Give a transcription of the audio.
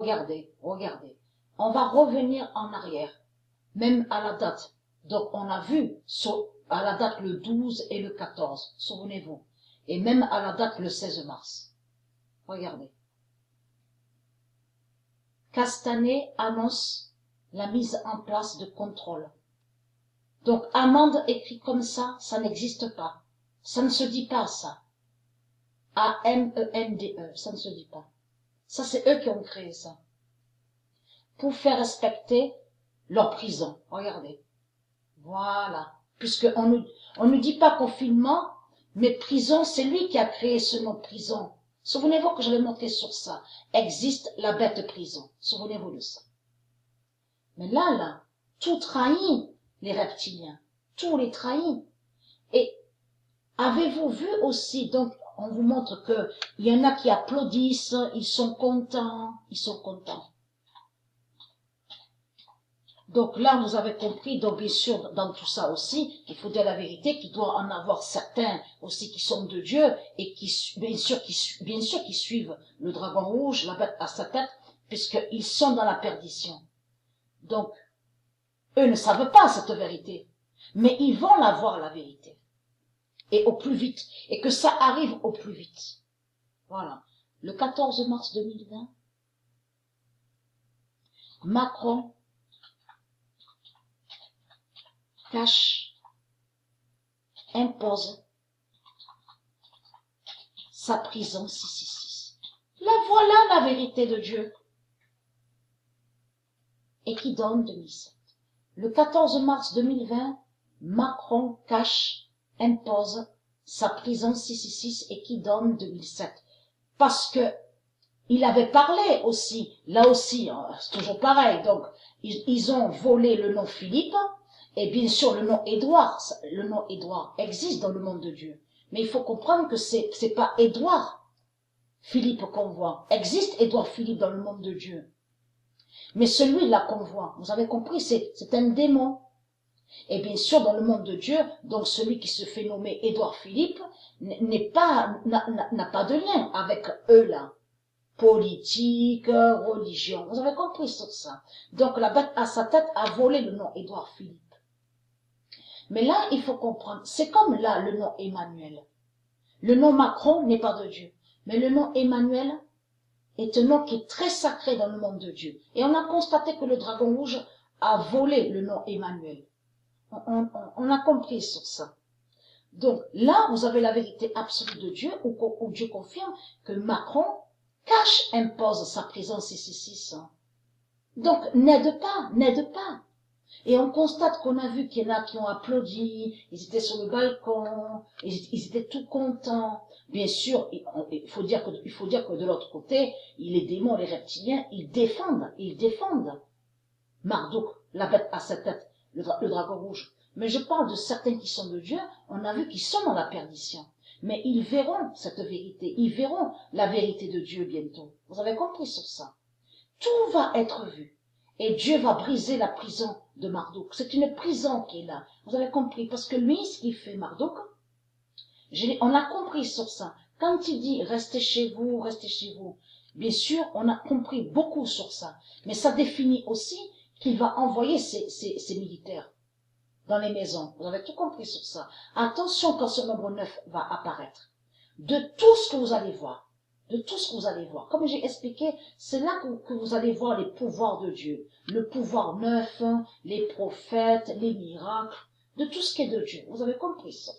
regardez, regardez. On va revenir en arrière, même à la date. Donc, on a vu à la date le 12 et le 14, souvenez-vous. Et même à la date le 16 mars. Regardez. Castanet annonce la mise en place de contrôle. Donc, amende écrit comme ça n'existe pas. Ça ne se dit pas, ça. A-M-E-N-D-E, ça ne se dit pas. Ça, c'est eux qui ont créé ça. Pour faire respecter leur prison. Regardez. Voilà. Puisqu'on ne dit pas confinement, mais prison, c'est lui qui a créé ce nom prison. Souvenez-vous que je l'ai montré sur ça. Existe la bête prison. Souvenez-vous de ça. Mais là, tout trahit les reptiliens. Tout les trahit. Et avez-vous vu aussi, donc, on vous montre que il y en a qui applaudissent, ils sont contents. Donc là, vous avez compris, donc bien sûr, dans tout ça aussi, il faut dire la vérité, qu'il doit en avoir certains aussi qui sont de Dieu et qui, bien sûr, qui suivent le dragon rouge, la bête à sa tête, puisqu'ils sont dans la perdition. Donc, eux ne savent pas cette vérité, mais ils vont la voir, la vérité. Et au plus vite, et que ça arrive au plus vite. Voilà. Le 14 mars 2020, Macron cache, impose sa prison 666. Là, voilà la vérité de Dieu. Et qui donne 2007. Le 14 mars 2020, Macron cache, impose sa prison 666 et qui donne 2007. Parce que il avait parlé aussi, là aussi, c'est toujours pareil, donc ils ont volé le nom Philippe, et bien sûr le nom Édouard existe dans le monde de Dieu. Mais il faut comprendre que c'est pas Édouard Philippe qu'on voit. Existe Édouard Philippe dans le monde de Dieu. Mais celui-là qu'on voit, vous avez compris, c'est un démon. Et bien sûr, dans le monde de Dieu, donc celui qui se fait nommer Édouard Philippe n'a pas de lien avec eux là. Politique, religion. Vous avez compris sur ça. Donc la bête à sa tête a volé le nom Édouard Philippe. Mais là, il faut comprendre, c'est comme là le nom Emmanuel. Le nom Macron n'est pas de Dieu. Mais le nom Emmanuel est un nom qui est très sacré dans le monde de Dieu. Et on a constaté que le dragon rouge a volé le nom Emmanuel. On a compris sur ça. Donc là, vous avez la vérité absolue de Dieu, où Dieu confirme que Macron cache, impose sa présence ici. Donc n'aide pas. Et on constate qu'on a vu qu'il y en a qui ont applaudi, ils étaient sur le balcon, ils étaient tout contents. Bien sûr, il faut dire que de l'autre côté, les démons, les reptiliens, ils défendent Marduk, la bête à sa tête, le dragon rouge. Mais je parle de certains qui sont de Dieu, on a vu qu'ils sont dans la perdition. Mais ils verront cette vérité, ils verront la vérité de Dieu bientôt. Vous avez compris sur ça. Tout va être vu. Et Dieu va briser la prison de Marduk. C'est une prison qui est là. Vous avez compris. Parce que lui, ce qu'il fait, Marduk, on a compris sur ça. Quand il dit restez chez vous, bien sûr, on a compris beaucoup sur ça. Mais ça définit aussi qu'il va envoyer ses militaires dans les maisons. Vous avez tout compris sur ça. Attention quand ce nombre 9 va apparaître. De tout ce que vous allez voir. Comme j'ai expliqué, c'est là que vous allez voir les pouvoirs de Dieu. Le pouvoir neuf, les prophètes, les miracles, de tout ce qui est de Dieu. Vous avez compris ça.